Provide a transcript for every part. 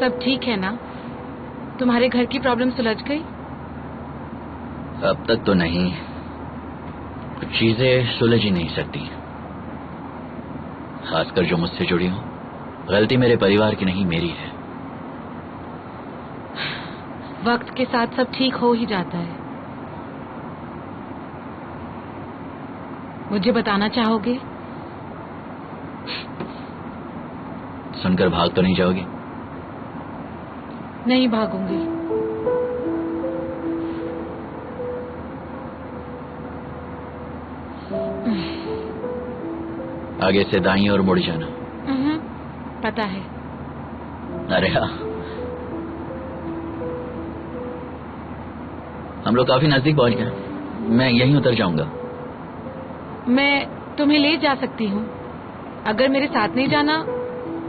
सब ठीक है ना? तुम्हारे घर की प्रॉब्लम सुलझ गई? अब तक तो नहीं, कुछ चीजें सुलझ ही नहीं सकती, खासकर जो मुझसे जुड़ी हो। गलती मेरे परिवार की नहीं, मेरी है। वक्त के साथ सब ठीक हो ही जाता है। मुझे बताना चाहोगे? सुनकर भाग तो नहीं जाओगी? नहीं भागूंगी। आगे से दाईं ओर मुड़ जाना। पता है। अरे हाँ, हम लोग काफी नजदीक पहुंच गए। मैं यहीं उतर जाऊंगा। मैं तुम्हें ले जा सकती हूँ। अगर मेरे साथ नहीं जाना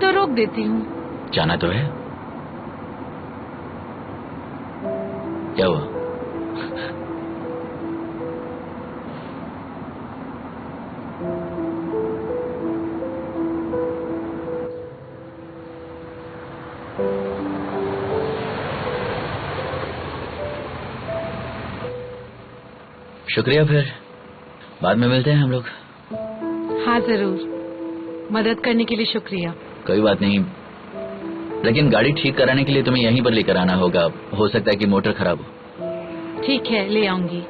तो रोक देती हूँ। जाना तो है। क्या हुआ? शुक्रिया, फिर बाद में मिलते हैं हम लोग। हाँ जरूर। मदद करने के लिए शुक्रिया। कोई बात नहीं, लेकिन गाड़ी ठीक कराने के लिए तुम्हें यहीं पर लेकर आना होगा। हो सकता है कि मोटर खराब हो। ठीक है, ले आऊंगी।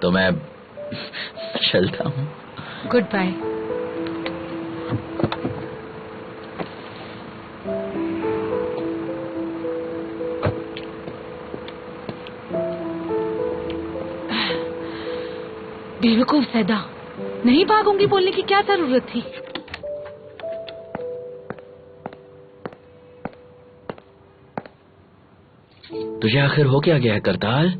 तो मैं चलता हूँ। Goodbye. बेवकूफ सैदा, नहीं भागूंगी बोलने की क्या जरूरत थी? तुझे आखिर हो क्या गया है करताल?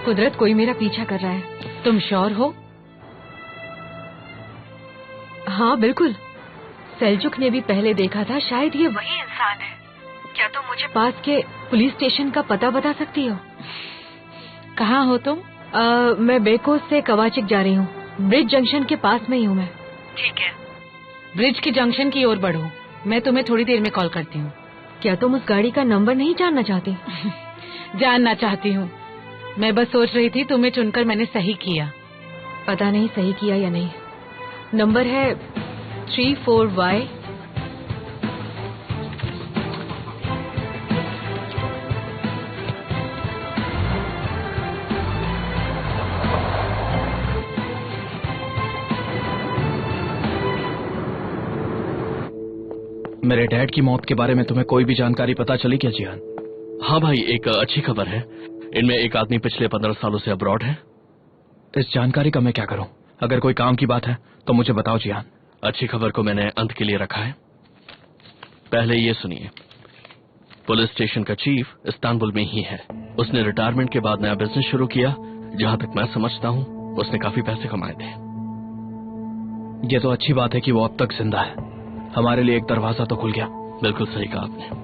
कुदरत, कोई मेरा पीछा कर रहा है। तुम श्योर हो? हाँ बिल्कुल, सेल्जुक ने भी पहले देखा था। शायद ये वही इंसान है। क्या तुम मुझे पास के पुलिस स्टेशन का पता बता सकती हो? कहाँ हो तुम? मैं बेकोस से कवाचिक जा रही हूँ। ब्रिज जंक्शन के पास में ही हूँ मैं। ठीक है, ब्रिज के जंक्शन की ओर बढ़ो। मैं तुम्हें थोड़ी देर में कॉल करती हूँ। क्या तुम उस गाड़ी का नंबर नहीं जानना चाहती? जानना चाहती हूँ। मैं बस सोच रही थी तुम्हें चुनकर मैंने सही किया। पता नहीं सही किया या नहीं। नंबर है 34Y। मेरे डैड की मौत के बारे में तुम्हें कोई भी जानकारी पता चली क्या जियान? हाँ भाई, एक अच्छी खबर है। इनमें एक आदमी पिछले 15 सालों से अब्रॉड है। इस जानकारी का मैं क्या करूं? अगर कोई काम की बात है तो मुझे बताओ जियान। अच्छी खबर को मैंने अंत के लिए रखा है। पहले ये सुनिए, पुलिस स्टेशन का चीफ इस्तांबुल में ही है। उसने रिटायरमेंट के बाद नया बिजनेस शुरू किया। जहां तक मैं समझता हूँ उसने काफी पैसे कमाए थे। ये तो अच्छी बात है कि वो अब तक जिंदा है। हमारे लिए एक दरवाजा तो खुल गया। बिल्कुल सही कहा आपने।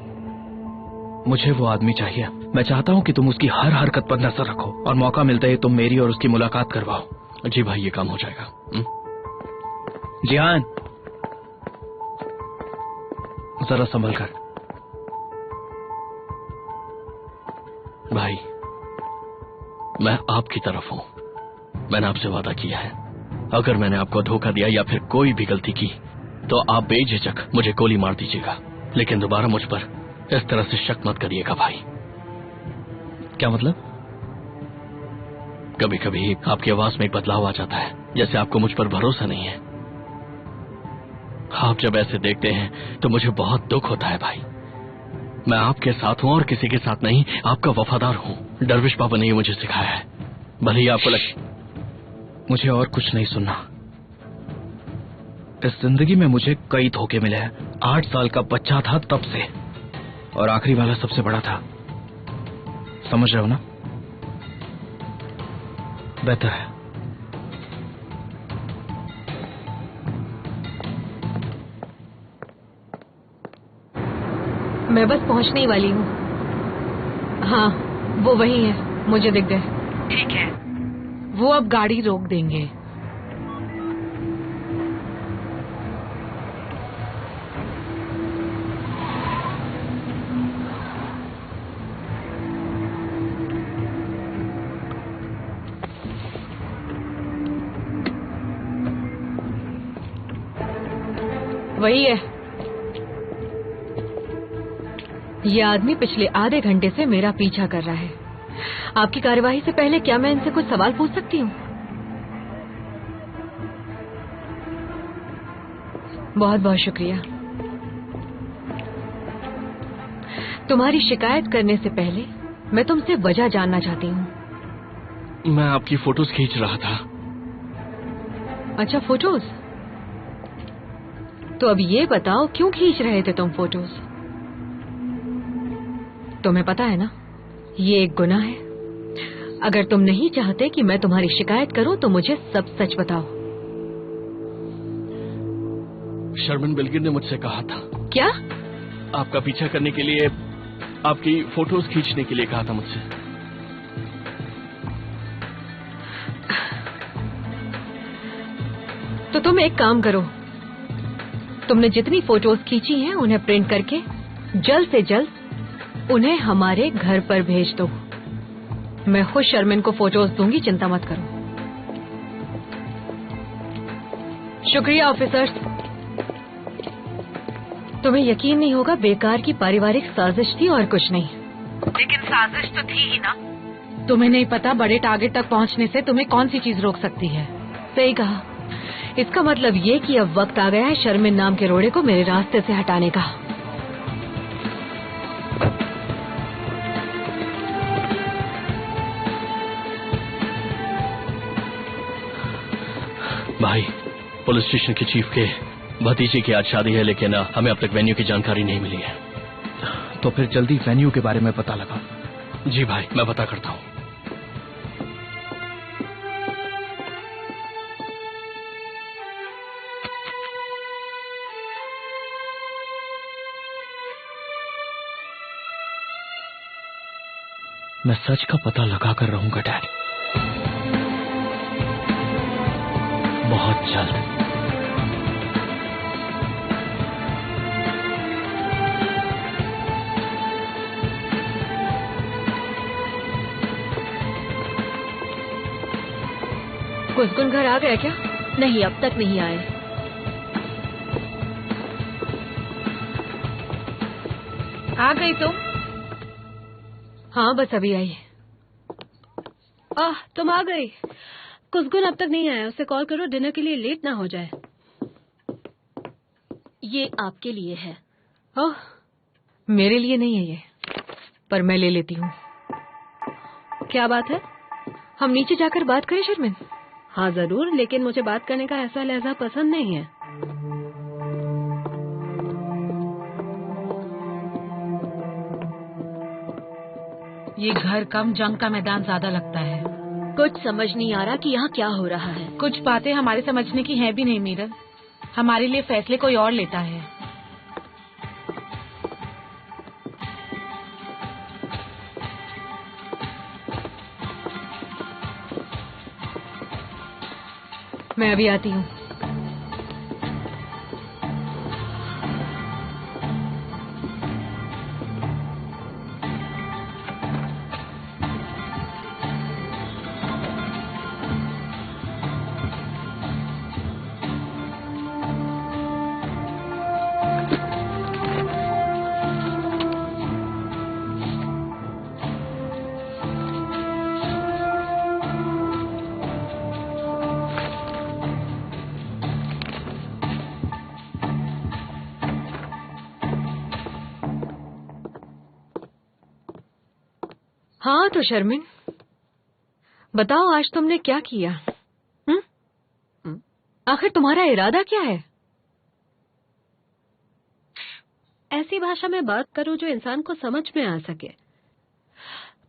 मुझे वो आदमी चाहिए। मैं चाहता हूँ कि तुम उसकी हर हरकत पर नजर रखो और मौका मिलते ही तुम मेरी और उसकी मुलाकात करवाओ। जी भाई, ये काम हो जाएगा। जियान, जरा संभल कर। भाई, मैं आपकी तरफ हूँ। मैंने आपसे वादा किया है, अगर मैंने आपको धोखा दिया या फिर कोई भी गलती की तो आप बेझिझक मुझे गोली मार दीजिएगा, लेकिन दोबारा मुझ पर इस तरह से शक मत करिएगा भाई। क्या मतलब? कभी कभी आपकी आवाज में एक बदलाव आ जाता है। जैसे आपको मुझ पर भरोसा नहीं है। आप जब ऐसे देखते हैं तो मुझे बहुत दुख होता है भाई। मैं आपके साथ हूं और किसी के साथ नहीं, आपका वफादार हूं। दरविश बाबा ने ये मुझे सिखाया है। भले ही आपको मुझे और कुछ नहीं सुनना। इस जिंदगी में मुझे कई धोखे मिले हैं। 8 साल का बच्चा था तब से, और आखिरी वाला सबसे बड़ा था। समझ रहे हो ना? बेहतर है। मैं बस पहुंचने ही वाली हूँ। हाँ, वो वही है, मुझे दिख गए। ठीक है, वो अब गाड़ी रोक देंगे। वही है। ये आदमी पिछले आधे घंटे से मेरा पीछा कर रहा है। आपकी कार्यवाही से पहले क्या मैं इनसे कुछ सवाल पूछ सकती हूँ? बहुत बहुत शुक्रिया। तुम्हारी शिकायत करने से पहले मैं तुमसे वजह जानना चाहती हूँ। मैं आपकी फोटोज खींच रहा था। अच्छा, फोटोज? तो अब ये बताओ, क्यों खींच रहे थे तुम फोटोज? तुम्हें पता है ना, ये एक गुनाह है। अगर तुम नहीं चाहते कि मैं तुम्हारी शिकायत करूं तो मुझे सब सच बताओ। शर्मिन बिल्किन ने मुझसे कहा था। क्या? आपका पीछा करने के लिए, आपकी फोटोज खींचने के लिए कहा था मुझसे। तो तुम एक काम करो, तुमने जितनी फोटोज खींची हैं उन्हें प्रिंट करके जल्द से जल्द उन्हें हमारे घर पर भेज दो। मैं खुद शर्मिन को फोटोज दूंगी, चिंता मत करो। शुक्रिया ऑफिसर्स। तुम्हें यकीन नहीं होगा, बेकार की पारिवारिक साजिश थी और कुछ नहीं। लेकिन साजिश तो थी ही ना। तुम्हें नहीं पता बड़े टारगेट तक पहुंचने से तुम्हें कौन सी चीज रोक सकती है। सही कहा। इसका मतलब ये कि अब वक्त आ गया है शर्मिन नाम के रोड़े को मेरे रास्ते से हटाने का। भाई, पुलिस स्टेशन के चीफ के भतीजे की आज शादी है, लेकिन हमें अब तक वेन्यू की जानकारी नहीं मिली है। तो फिर जल्दी वेन्यू के बारे में पता लगा। जी भाई, मैं पता करता हूँ। मैं सच का पता लगा कर रहूंगा डैड, बहुत जल्द। कुसगुन घर आ गया क्या? नहीं, अब तक नहीं आए। आ गई तुम? हाँ, बस अभी आई। तुम आ गई। कुसगुन अब तक नहीं आया, उसे कॉल करो, डिनर के लिए लेट ना हो जाए। ये आपके लिए है। ओह, मेरे लिए नहीं है ये, पर मैं ले लेती हूँ। क्या बात है? हम नीचे जाकर बात करें शर्मिन? हाँ जरूर, लेकिन मुझे बात करने का ऐसा लहजा पसंद नहीं है। ये घर कम, जंग का मैदान ज्यादा लगता है। कुछ समझ नहीं आ रहा कि यहाँ क्या हो रहा है। कुछ बातें हमारे समझने की हैं भी नहीं मीरन। हमारे लिए फैसले कोई और लेता है। मैं अभी आती हूँ। हाँ तो शर्मिन, बताओ आज तुमने क्या किया? आखिर तुम्हारा इरादा क्या है? ऐसी भाषा में बात करो जो इंसान को समझ में आ सके।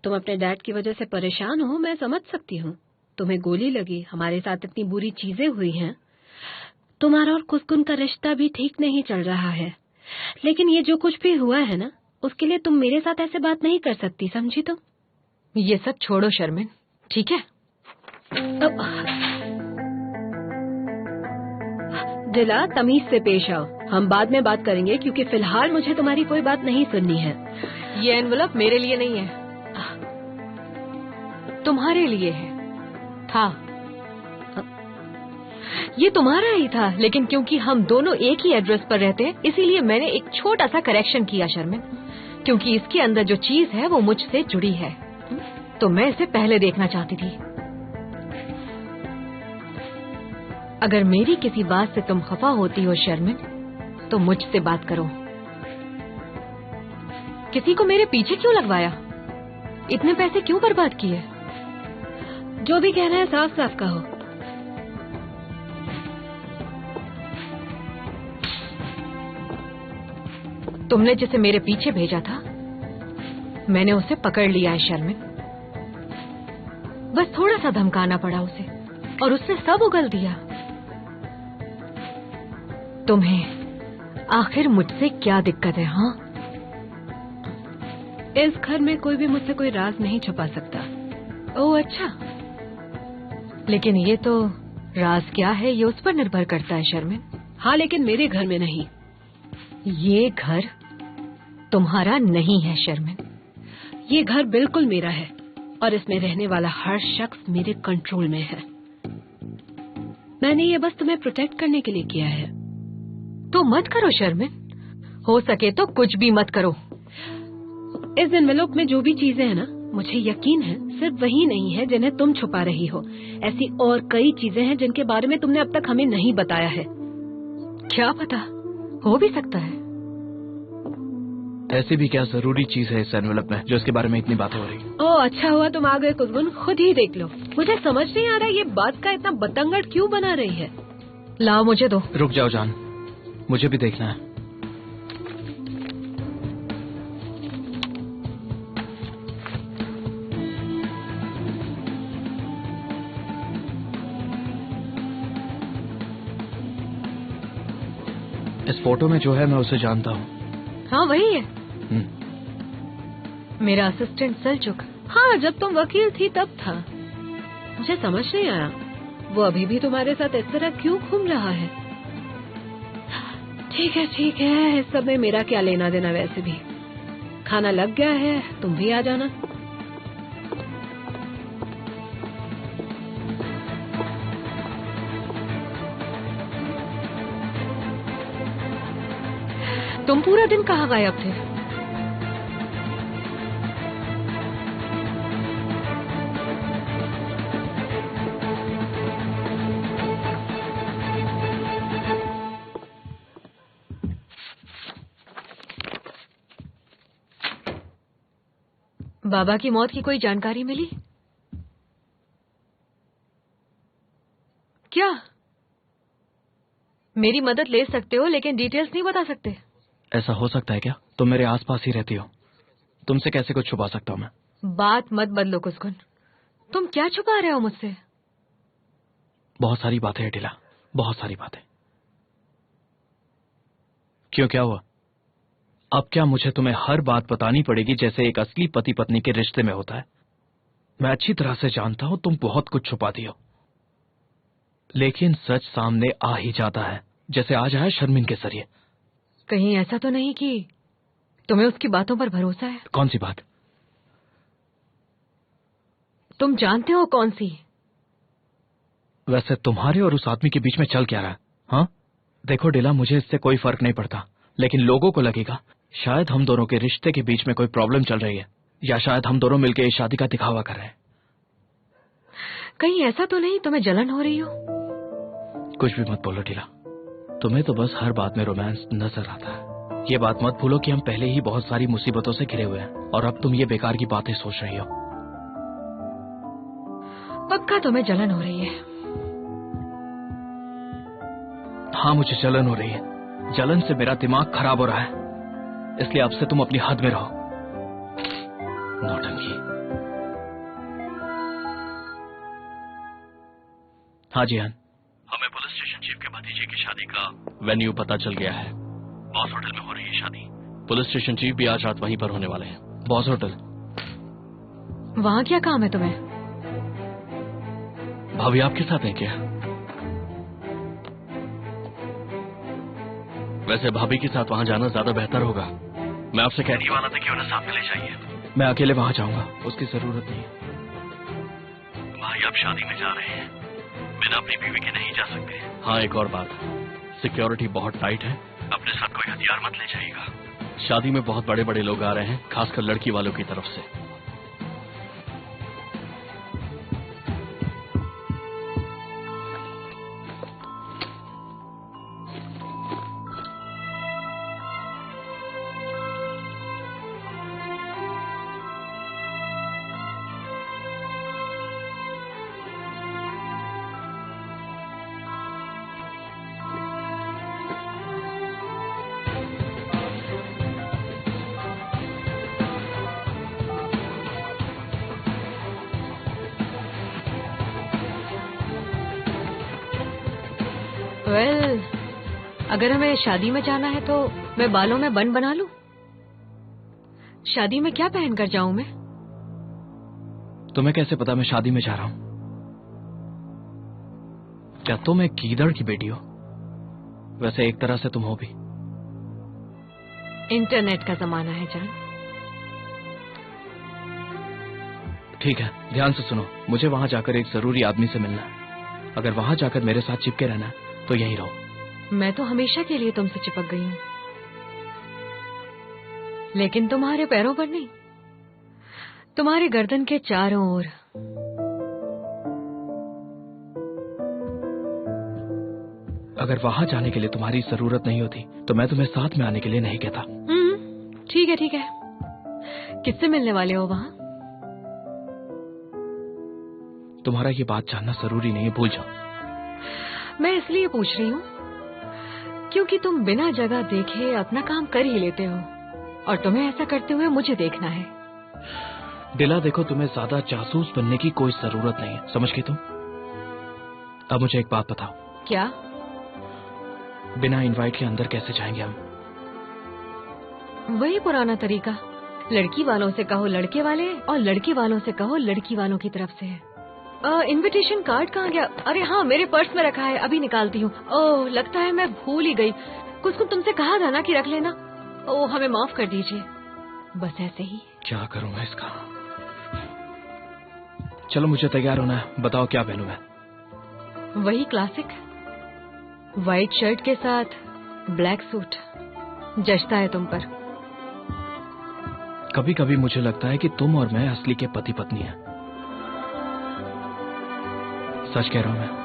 तुम अपने डैड की वजह से परेशान हो, मैं समझ सकती हूँ। तुम्हें गोली लगी, हमारे साथ इतनी बुरी चीजें हुई हैं। तुम्हारा और कुसकुन का रिश्ता भी ठीक नहीं चल रहा है, लेकिन ये जो कुछ भी हुआ है ना, उसके लिए तुम मेरे साथ ऐसे बात नहीं कर सकती, समझी? तुम ये सब छोड़ो शर्मिन, ठीक है? दिला, तमीज से पेश आओ। हम बाद में बात करेंगे, क्योंकि फिलहाल मुझे तुम्हारी कोई बात नहीं सुननी है। ये एनवलप मेरे लिए नहीं है, तुम्हारे लिए है। था, ये तुम्हारा ही था, लेकिन क्योंकि हम दोनों एक ही एड्रेस पर रहते हैं, इसीलिए मैंने एक छोटा सा करेक्शन किया शर्मिन, क्योंकि इसके अंदर जो चीज है वो मुझसे जुड़ी है, तो मैं इसे पहले देखना चाहती थी। अगर मेरी किसी बात से तुम खफा होती हो शर्मिन, तो मुझसे बात करो। किसी को मेरे पीछे क्यों लगवाया? इतने पैसे क्यों बर्बाद किए? जो भी कहना है साफ साफ कहो। तुमने जिसे मेरे पीछे भेजा था, मैंने उसे पकड़ लिया है शर्मिन। बस थोड़ा सा धमकाना पड़ा उसे, और उसने सब उगल दिया। तुम्हें आखिर मुझसे क्या दिक्कत है? हाँ, इस घर में कोई भी मुझसे कोई राज नहीं छुपा सकता। ओह अच्छा, लेकिन ये तो राज क्या है ये उस पर निर्भर करता है शर्मिन। हाँ, लेकिन मेरे घर में नहीं। ये घर तुम्हारा नहीं है शर्मिन। ये घर बिल्कुल मेरा है, और इसमें रहने वाला हर शख्स मेरे कंट्रोल में है। मैंने ये बस तुम्हें प्रोटेक्ट करने के लिए किया है। तो मत करो शर्मिन, हो सके तो कुछ भी मत करो। इस एनवेलप में जो भी चीजें हैं ना, मुझे यकीन है सिर्फ वही नहीं है जिन्हें तुम छुपा रही हो। ऐसी और कई चीजें हैं जिनके बारे में तुमने अब तक हमें नहीं बताया है। क्या पता, हो भी सकता है। ऐसी भी क्या जरूरी चीज है इस एनवेलप में जो इसके बारे में इतनी बातें हो रही? ओह अच्छा हुआ तुम आ गए कुसबुन, खुद ही देख लो। मुझे समझ नहीं आ रहा ये बात का इतना बतंगड़ क्यों बना रही है। लाओ मुझे दो। रुक जाओ जान, मुझे भी देखना है। इस फोटो में जो है मैं उसे जानता हूँ। हाँ वही है, मेरा असिस्टेंट सेल्जुक। हाँ, जब तुम वकील थी तब था। मुझे समझ नहीं आया वो अभी भी तुम्हारे साथ इस तरह क्यों घूम रहा है। ठीक है, इस सब में मेरा क्या लेना देना। वैसे भी खाना लग गया है, तुम भी आ जाना। तुम पूरा दिन कहाँ गायब थे? बाबा की मौत की कोई जानकारी मिली क्या? मेरी मदद ले सकते हो, लेकिन डिटेल्स नहीं बता सकते। ऐसा हो सकता है क्या? तुम मेरे आसपास ही रहती हो, तुमसे कैसे कुछ छुपा सकता हूँ मैं? बात मत बदलो कुसकुन, तुम क्या छुपा रहे हो मुझसे? बहुत सारी बातें हैं ढीला, बहुत सारी बातें। क्यों, क्या हुआ? अब क्या मुझे तुम्हें हर बात बतानी पड़ेगी जैसे एक असली पति पत्नी के रिश्ते में होता है? मैं अच्छी तरह से जानता हूं तुम बहुत कुछ छुपाती हो, लेकिन सच सामने आ ही जाता है, जैसे आज आया शर्मिन के जरिए। कहीं ऐसा तो नहीं कि तुम्हें उसकी बातों पर भरोसा है? कौन सी बात? तुम जानते हो कौन सी? वैसे तुम्हारे और उस आदमी के बीच में चल क्या रहा है? हाँ देखो डिला, मुझे इससे कोई फर्क नहीं पड़ता, लेकिन लोगों को लगेगा शायद हम दोनों के रिश्ते के बीच में कोई प्रॉब्लम चल रही है, या शायद हम दोनों मिलकर इस शादी का दिखावा कर रहे हैं। कहीं ऐसा तो नहीं तुम्हें जलन हो रही हो? कुछ भी मत बोलो ढीला, तुम्हें तो बस हर बात में रोमांस नजर आता है। ये बात मत भूलो कि हम पहले ही बहुत सारी मुसीबतों से घिरे हुए हैं, और अब तुम ये बेकार की बातें सोच रही हो। पक्का तुम्हें जलन हो रही है। हाँ, मुझे जलन हो रही है। जलन से मेरा दिमाग खराब हो रहा है, इसलिए अब से तुम अपनी हद में रहो। नौटंकी। हाँ जी हान, हमें पुलिस स्टेशन चीफ के भतीजे की शादी का वेन्यू पता चल गया है। बॉस होटल में हो रही है शादी। पुलिस स्टेशन चीफ भी आज रात वहीं पर होने वाले हैं। Boss hotel? वहाँ क्या काम है तुम्हें? भाभी आपके साथ हैं क्या? वैसे भाभी के साथ वहां जाना ज्यादा बेहतर होगा। मैं आपसे कहने वाला था कि उन्हें साथ में ले जाइए। मैं अकेले वहां जाऊंगा, उसकी जरूरत नहीं है। भाई आप शादी में जा रहे हैं, बिना अपनी बीवी के नहीं जा सकते। हाँ, एक और बात, सिक्योरिटी बहुत टाइट है, अपने साथ कोई हथियार मत ले जाइएगा। शादी में बहुत बड़े बड़े लोग आ रहे हैं, खासकर लड़की वालों की तरफ से। वेल, अगर हमें शादी में जाना है तो मैं बालों में बन बना लूं? शादी में क्या पहन कर जाऊं मैं? तुम्हें कैसे पता मैं शादी में जा रहा हूं? क्या तुम एक गीदड़ की बेटी हो? वैसे एक तरह से तुम हो भी। इंटरनेट का जमाना है जान। ठीक है, ध्यान से सुनो। मुझे वहां जाकर एक जरूरी आदमी से मिलना है। अगर वहां जाकर मेरे साथ चिपके रहना है तो यहीं रहो। मैं तो हमेशा के लिए तुमसे चिपक गई हूं, लेकिन तुम्हारे पैरों पर नहीं, तुम्हारे गर्दन के चारों ओर। अगर वहां जाने के लिए तुम्हारी जरूरत नहीं होती तो मैं तुम्हें साथ में आने के लिए नहीं कहता। ठीक है ठीक है। किससे मिलने वाले हो वहां? तुम्हारा ये बात जानना जरूरी नहीं है, भूल जाओ। मैं इसलिए पूछ रही हूँ क्योंकि तुम बिना जगह देखे अपना काम कर ही लेते हो, और तुम्हें ऐसा करते हुए मुझे देखना है। दिला देखो, तुम्हें ज्यादा जासूस बनने की कोई जरूरत नहीं है, समझ गई तुम? अब मुझे एक बात बताओ। क्या? बिना इनवाइट के अंदर कैसे जाएंगे हम? वही पुराना तरीका, लड़की वालों से कहो लड़के वाले, और लड़के वालों से कहो लड़की वालों की तरफ से है। इनविटेशन कार्ड कहाँ गया? अरे हाँ, मेरे पर्स में रखा है, अभी निकालती हूँ। ओह, लगता है मैं भूल ही गई। कुछ तुमसे कहा था ना कि रख लेना। ओह, हमें माफ कर दीजिए। बस ऐसे ही। क्या करूँ मैं इसका? चलो, मुझे तैयार होना है, बताओ क्या पहनूं मैं? वही क्लासिक, व्हाइट शर्ट के साथ ब्लैक सूट जचता है तुम पर। कभी कभी मुझे लगता है कि तुम और मैं असली के पति पत्नी हैं। सच कह रहा हूं मैं।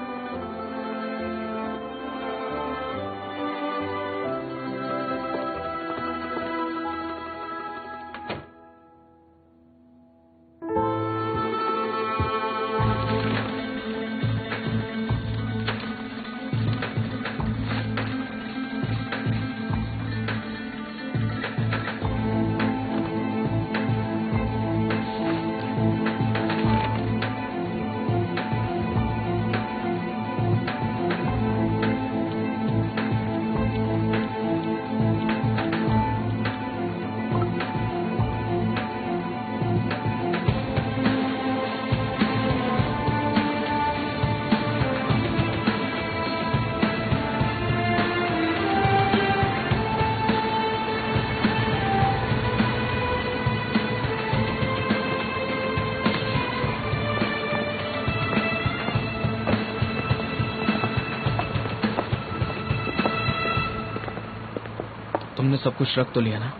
तुमने सब कुछ रख तो लिया ना?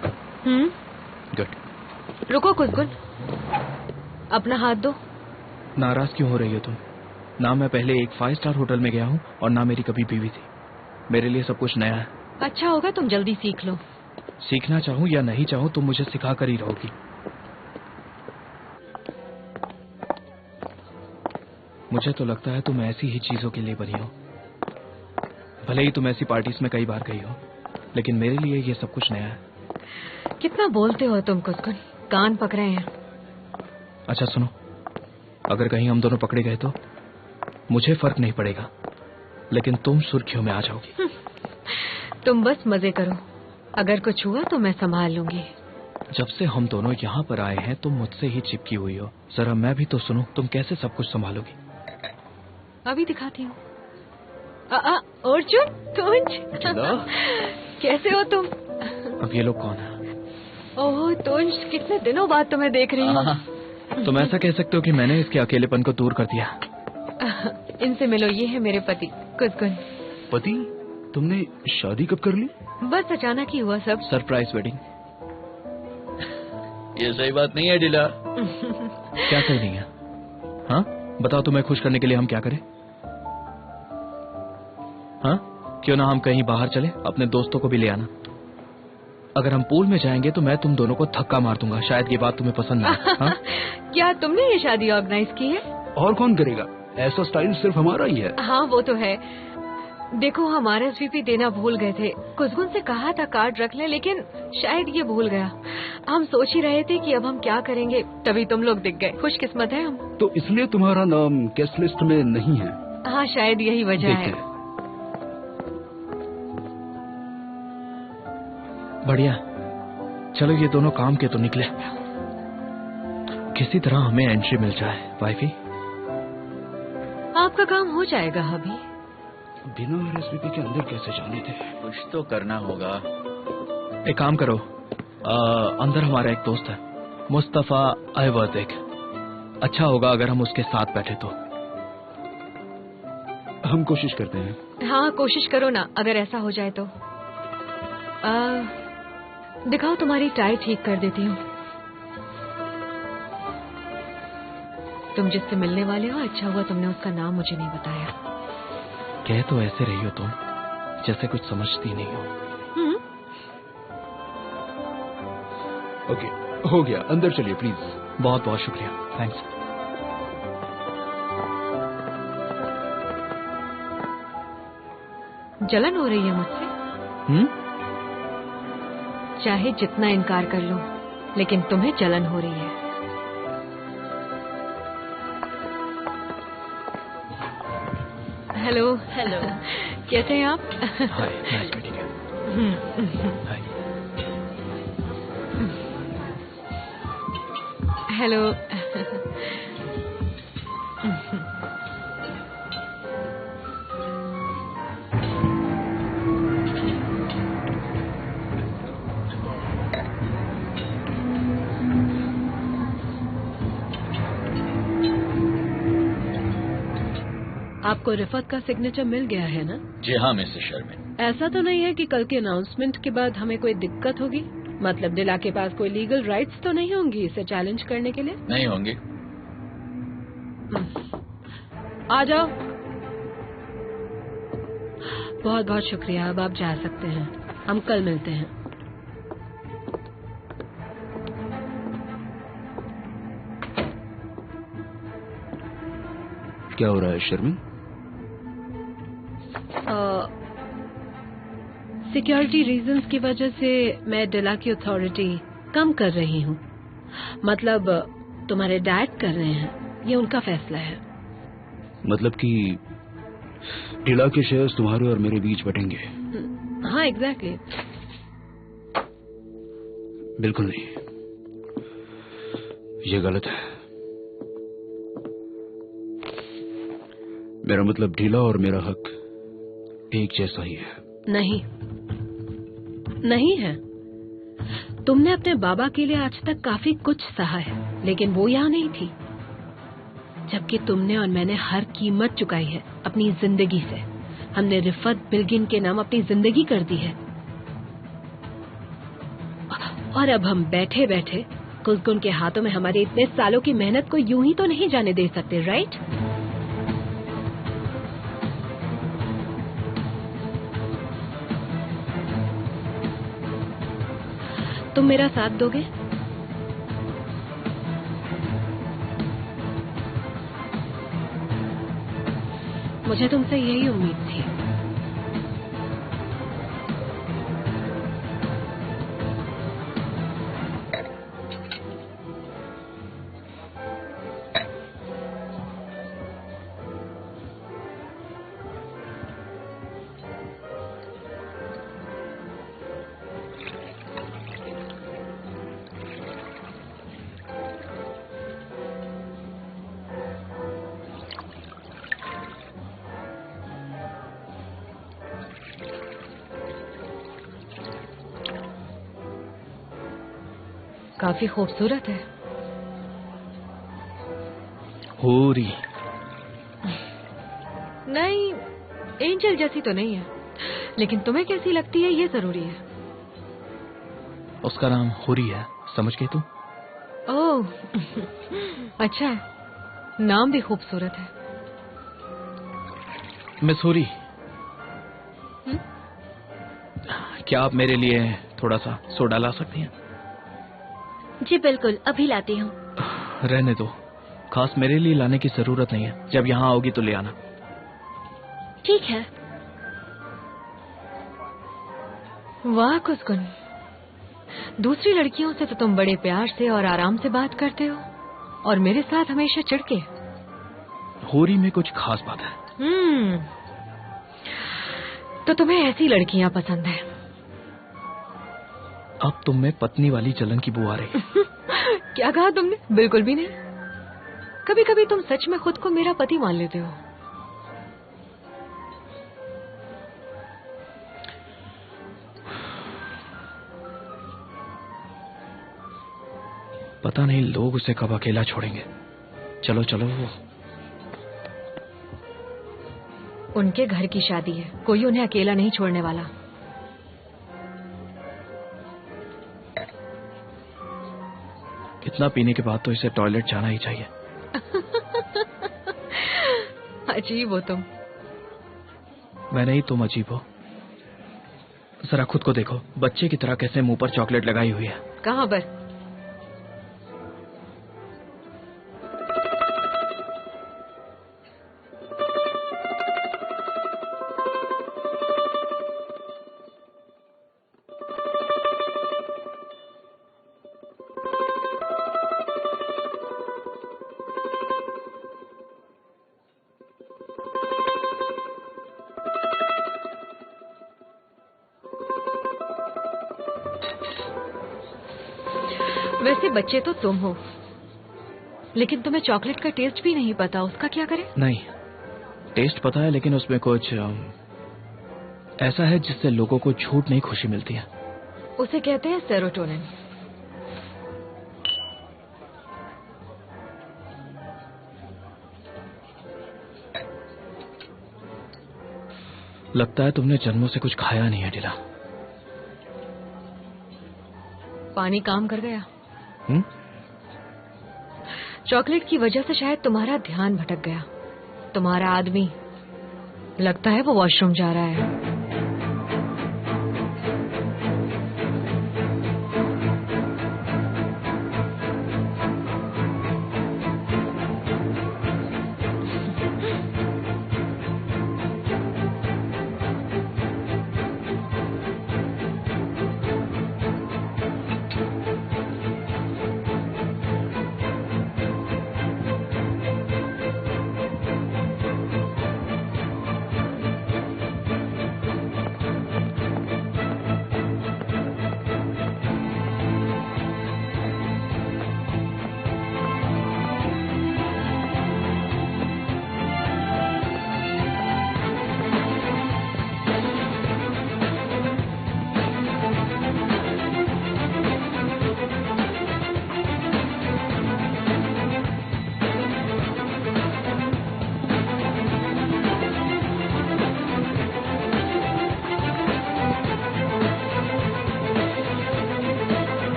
गुड। रुको कुछ, अपना हाथ दो। नाराज क्यों हो रही हो तुम? ना मैं पहले एक 5 स्टार होटल में गया हूँ और ना मेरी कभी बीवी थी। मेरे लिए सब कुछ नया है। अच्छा होगा तुम जल्दी सीख लो। सीखना चाहूँ या नहीं चाहूँ तुम मुझे सिखा कर ही रहोगी। मुझे तो लगता है तुम ऐसी ही चीजों के लिए बनी हो। भले ही तुम ऐसी पार्टीज में कई बार गई हो, लेकिन मेरे लिए ये सब कुछ नया है। कितना बोलते हो तुम कुछ, कान पकड़े हैं। अच्छा सुनो, अगर कहीं हम दोनों पकड़े गए तो मुझे फर्क नहीं पड़ेगा, लेकिन तुम सुर्खियों में आ जाओगी। तुम बस मजे करो, अगर कुछ हुआ तो मैं संभाल लूंगी। जब से हम दोनों यहाँ पर आए हैं तुम मुझसे ही चिपकी हुई हो। जरा मैं भी तो सुनो, तुम कैसे सब कुछ संभालोगी? अभी दिखाती हूँ। अर्जुन, तुंज, कैसे हो तुम? अब ये लोग कौन है? ओह तुंज, कितने दिनों बाद तुम्हें देख रही हूँ। तुम ऐसा कह सकते हो कि मैंने इसके अकेलेपन को दूर कर दिया। इनसे मिलो, ये है मेरे पति कुसकुन। पति? तुमने शादी कब कर ली? बस अचानक ही हुआ सब। Surprise wedding. ये सही बात नहीं है डीला। क्या सही नहीं है? हाँ बताओ, तुम्हें खुश करने के लिए हम क्या करें? हाँ, क्यों ना हम कहीं बाहर चले, अपने दोस्तों को भी ले आना। अगर हम पूल में जाएंगे तो मैं तुम दोनों को धक्का मार दूंगा। शायद ये बात तुम्हें पसंद ना आए। हाँ? क्या तुमने ये शादी ऑर्गेनाइज की है? और कौन करेगा? ऐसा स्टाइल सिर्फ हमारा ही है। हाँ वो तो है। देखो हम RSVP देना भूल गए थे। कुसकुन से कहा था कार्ड रख ले, लेकिन शायद ये भूल गया। हम सोच ही रहे थे कि अब हम क्या करेंगे, तभी तुम लोग दिख गए। खुशकिस्मत है हम। तो इसलिए तुम्हारा नाम गेस्ट लिस्ट में नहीं है? हाँ शायद यही वजह है। देखते हैं। बढ़िया, चलो ये दोनों काम के तो निकले। किसी तरह हमें एंट्री मिल जाए। वाइफी, आपका काम हो जाएगा अभी। बिना RSVP के अंदर कैसे जाने थे? कुछ तो करना होगा। एक काम करो, अंदर हमारा एक दोस्त है, मुस्तफा अहवर्देक। अच्छा होगा अगर हम उसके साथ बैठे तो। हम कोशिश करते हैं। हाँ कोशिश करो ना, अगर ऐसा हो जाए तो। दिखाओ, तुम्हारी टाई ठीक कर देती हूँ। तुम जिससे मिलने वाले हो, अच्छा हुआ तुमने उसका नाम मुझे नहीं बताया। कह तो ऐसे रही हो तुम जैसे कुछ समझती नहीं हो। ओके, हो गया। अंदर चलिए प्लीज। बहुत बहुत शुक्रिया, थैंक्स। जलन हो रही है मुझसे? चाहे जितना इनकार कर लो, लेकिन तुम्हें जलन हो रही है। हेलो। हेलो। कैसे हैं आप? Hi, nice meeting you. Hi. Hello. आपको रिफत का सिग्नेचर मिल गया है ना? जी हाँ मिसेस शर्मिन। ऐसा तो नहीं है कि कल के अनाउंसमेंट के बाद हमें कोई दिक्कत होगी? मतलब दिला के पास कोई लीगल राइट्स तो नहीं होंगी इसे चैलेंज करने के लिए? नहीं होंगी। आ जाओ। बहुत बहुत शुक्रिया, अब आप जा सकते हैं। हम कल मिलते हैं। क्या हो रहा है शर्मिन? सिक्योरिटी रीजंस की वजह से मैं डिला की अथॉरिटी कम कर रही हूँ। मतलब तुम्हारे डैड कर रहे हैं, ये उनका फैसला है। मतलब कि डिला के शेयर्स तुम्हारे और मेरे बीच बटेंगे? हाँ एग्जैक्टली। बिल्कुल नहीं, ये गलत है। मेरा मतलब ढीला और मेरा हक एक जैसा ही है। नहीं, नहीं है। तुमने अपने बाबा के लिए आज तक काफी कुछ सहा है, लेकिन वो यहाँ नहीं थी। जबकि तुमने और मैंने हर कीमत चुकाई है अपनी जिंदगी से। हमने रिफत बिल्गिन के नाम अपनी जिंदगी कर दी है। और अब हम बैठे बैठे कुसकुन के हाथों में हमारे इतने सालों की मेहनत को यूं ही तो नहीं जाने दे सकते, राइट? तुम मेरा साथ दोगे? मुझे तुमसे यही उम्मीद थी। काफी खूबसूरत है। हूरी। नहीं, एंजल जैसी तो नहीं है, लेकिन तुम्हें कैसी लगती है ये जरूरी है। उसका नाम हूरी है, समझ गई तुम? ओह, अच्छा है, नाम भी खूबसूरत है। मिस हूरी, क्या आप मेरे लिए थोड़ा सा सोडा ला सकती हैं? जी बिल्कुल, अभी लाती हूँ। रहने दो, खास मेरे लिए लाने की जरूरत नहीं है। जब यहाँ आओगी तो ले आना। ठीक है। वाह कुसकुन, दूसरी लड़कियों से तो तुम बड़े प्यार से और आराम से बात करते हो, और मेरे साथ हमेशा चिढ़के। हूरी में कुछ खास बात है। तो तुम्हें ऐसी लड़कियां पसंद है। अब तुम में पत्नी वाली जलन की बू आ रही। क्या कहा तुमने? बिल्कुल भी नहीं। कभी कभी तुम सच में खुद को मेरा पति मान लेते हो। पता नहीं लोग उसे कब अकेला छोड़ेंगे। चलो चलो। उनके घर की शादी है, कोई उन्हें अकेला नहीं छोड़ने वाला। इतना पीने के बाद तो इसे टॉयलेट जाना ही चाहिए। अजीब हो तुम। मैं नहीं, तुम अजीब हो। जरा खुद को देखो, बच्चे की तरह कैसे मुंह पर चॉकलेट लगाई हुई है। कहाँ पर? वैसे बच्चे तो तुम हो, लेकिन तुम्हें चॉकलेट का टेस्ट भी नहीं पता, उसका क्या करें? नहीं, टेस्ट पता है, लेकिन उसमें कुछ ऐसा है जिससे लोगों को झूठ नहीं खुशी मिलती है। उसे कहते हैं सेरोटोनिन। लगता है तुमने जन्मों से कुछ खाया नहीं है डिला। पानी काम कर गया। चॉकलेट की वजह से शायद तुम्हारा ध्यान भटक गया। तुम्हारा आदमी लगता है वो वॉशरूम जा रहा है।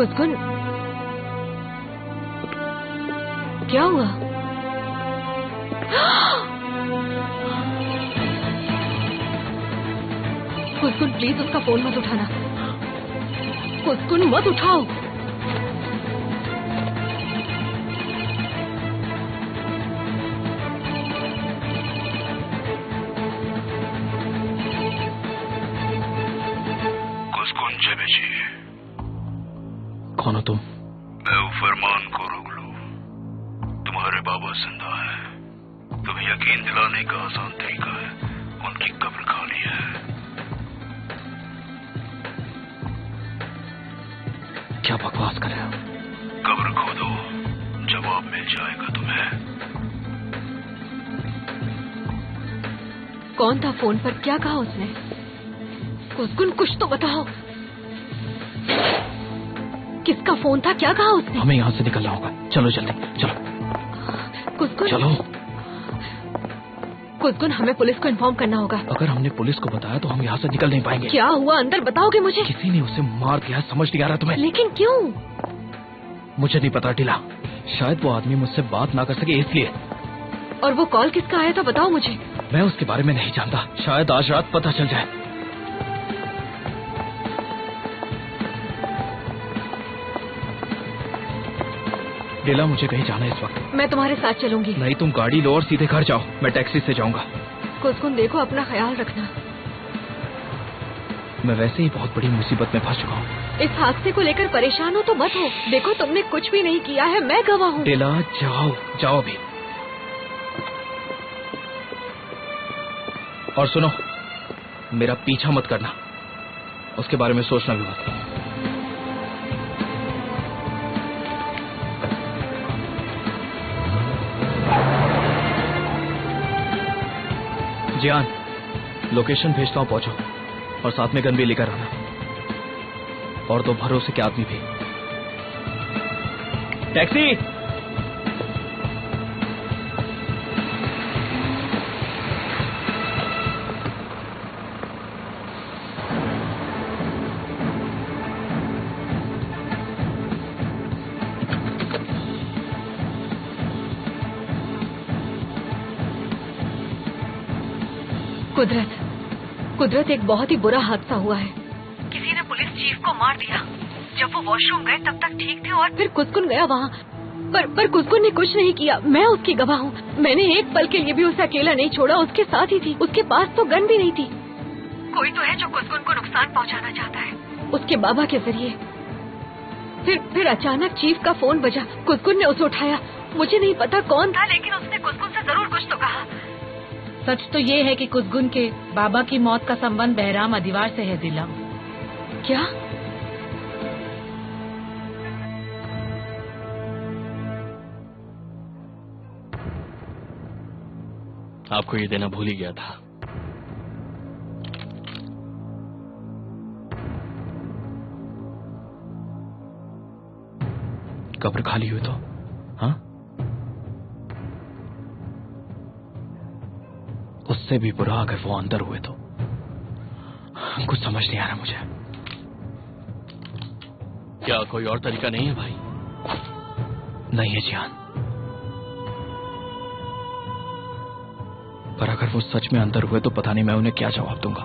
कुसकुन, क्या हुआ? कुसकुन प्लीज उसका फोन मत उठाना। कुसकुन मत उठाओ। कुसकुन चेबेची, कौन हो तुम? मैं फरमान कोरोगलू, तुम्हारे बाबा जिंदा है। तुम्हें यकीन दिलाने का आसान तरीका है, उनकी कब्र खाली है। क्या बकवास कर रहे हो? कब्र खोदो, जवाब मिल जाएगा तुम्हें। कौन था फोन पर? क्या कहा उसने? कुसकुन कुछ तो बताओ। किसका फोन था? क्या कहा उसने? हमें यहाँ से निकलना होगा। चलो जल्दी चलो। कुसकुन, चलो। कुसकुन हमें पुलिस को इन्फॉर्म करना होगा। अगर हमने पुलिस को बताया तो हम यहाँ से निकल नहीं पाएंगे। क्या हुआ अंदर बताओगे मुझे? किसी ने उसे मार दिया, समझ नहीं आ रहा तुम्हें? लेकिन क्यों? मुझे नहीं पता टीला, शायद वो आदमी मुझसे बात ना कर सके इसलिए। और वो कॉल किसका आया था बताओ मुझे। मैं उसके बारे में नहीं जानता, शायद आज रात पता चल जाए। टीला मुझे कहीं जाना है इस वक्त। मैं तुम्हारे साथ चलूंगी। नहीं, तुम गाड़ी लो और सीधे घर जाओ, मैं टैक्सी से जाऊंगा। कुसकुन देखो, अपना ख्याल रखना। मैं वैसे ही बहुत बड़ी मुसीबत में फंस चुका हूँ। इस हादसे को लेकर परेशान हो तो मत हो। देखो तुमने कुछ भी नहीं किया है, मैं गवाह हूँ। टीला जाओ जाओ अभी। और सुनो, मेरा पीछा मत करना, उसके बारे में सोचना भी मत। जियान, लोकेशन भेजता हूँ, पहुंचो और साथ में गन भी लेकर आना, और दो भरोसे के आदमी भी। टैक्सी! कुदरत एक बहुत ही बुरा हादसा हुआ है। किसी ने पुलिस चीफ को मार दिया। जब वो वॉशरूम गए तब तक ठीक थे और फिर कुसकुन गया वहाँ, पर कुसकुन ने कुछ नहीं किया। मैं उसकी गवाह हूँ। मैंने एक पल के लिए भी उसे अकेला नहीं छोड़ा, उसके साथ ही थी। उसके पास तो गन भी नहीं थी। कोई तो है जो कुसकुन को नुकसान पहुँचाना चाहता है, उसके बाबा के जरिए। फिर अचानक चीफ का फोन बजा। कुसकुन ने उसे उठाया। मुझे नहीं पता कौन था, लेकिन उसने कुसकुन से जरूर कुछ तो कहा। सच तो ये है कि कुसकुन के बाबा की मौत का संबंध बहराम अधिवार से है दिला। क्या? आपको ये देना भूल ही गया था। कब्र खाली हुई तो? हाँ, उससे भी बुरा अगर वो अंदर हुए तो। कुछ समझ नहीं आ रहा मुझे। क्या कोई और तरीका नहीं है भाई? नहीं है जियान, पर अगर वो सच में अंदर हुए तो पता नहीं मैं उन्हें क्या जवाब दूंगा।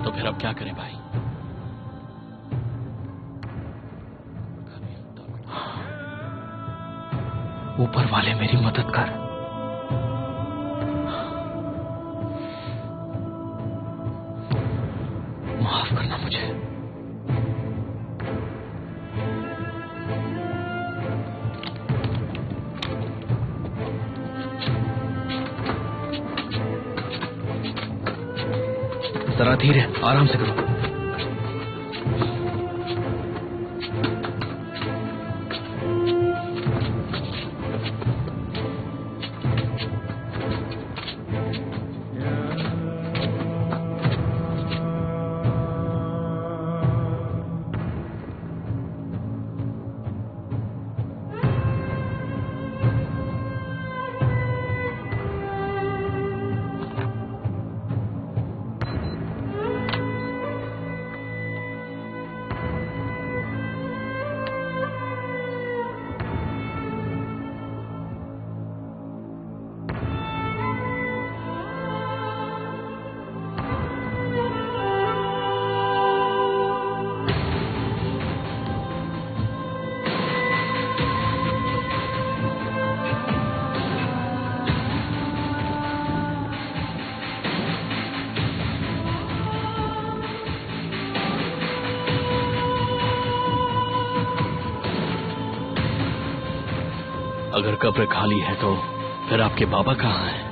तो फिर अब क्या करें भाई? ऊपर वाले मेरी मदद कर। माफ करना मुझे। जरा धीरे, आराम से करो। अगर कब्र खाली है तो फिर आपके बाबा कहाँ हैं?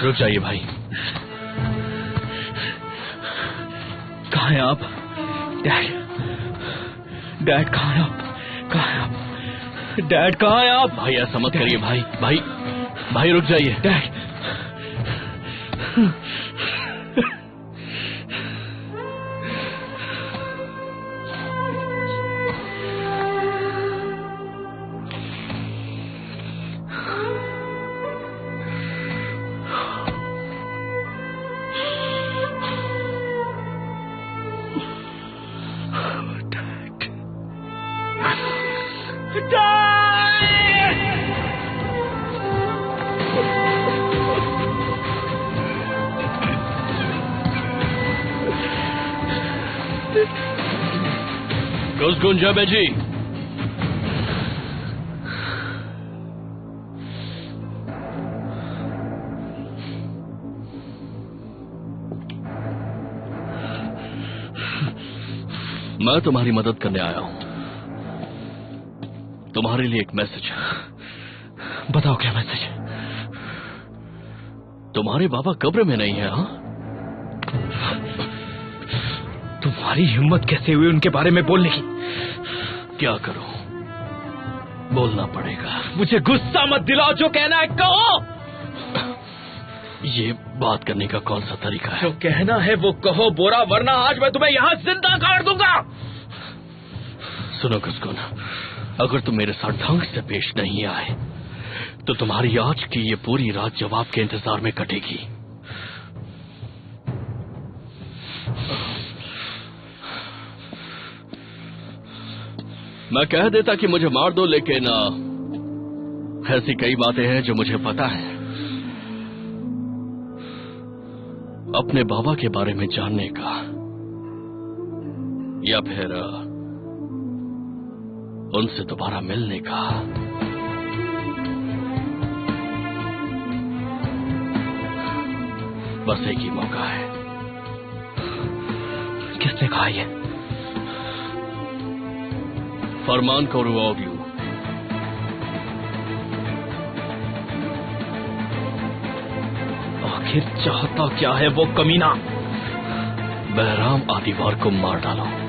रुक जाइए भाई। कहाँ हैं आप? डैड, डैड कहाँ हैं आप? कहाँ हैं आप? डैड कहाँ हैं आप? भाई ऐसा मत करिए भाई। भाई भाई रुक जाइए। डैड, गुंजा बेजी, मैं तुम्हारी मदद करने आया हूं। तुम्हारे लिए एक मैसेज है। बताओ क्या मैसेज है? तुम्हारे बाबा कब्र में नहीं है। हाँ, तुम्हारी हिम्मत कैसे हुई उनके बारे में बोलने की? क्या करूं, बोलना पड़ेगा। मुझे गुस्सा मत दिलाओ, जो कहना है कहो। ये बात करने का कौन सा तरीका है? जो कहना है वो कहो बोरा, वरना आज मैं तुम्हें यहाँ जिंदा काट दूंगा। सुनो कुसकुन, अगर तुम मेरे साथ ढंग से पेश नहीं आए तो तुम्हारी आज की ये पूरी रात जवाब के इंतजार में कटेगी। मैं कह देता कि मुझे मार दो, लेकिन ऐसी कई बातें हैं जो मुझे पता है। अपने बाबा के बारे में जानने का या फिर उनसे दोबारा मिलने का। बस एक ही मौका है। किसने कहा ये? फरमान कोरुओग्लू। आखिर चाहता क्या है वो कमीना? बहराम आदिवार को मार डालो।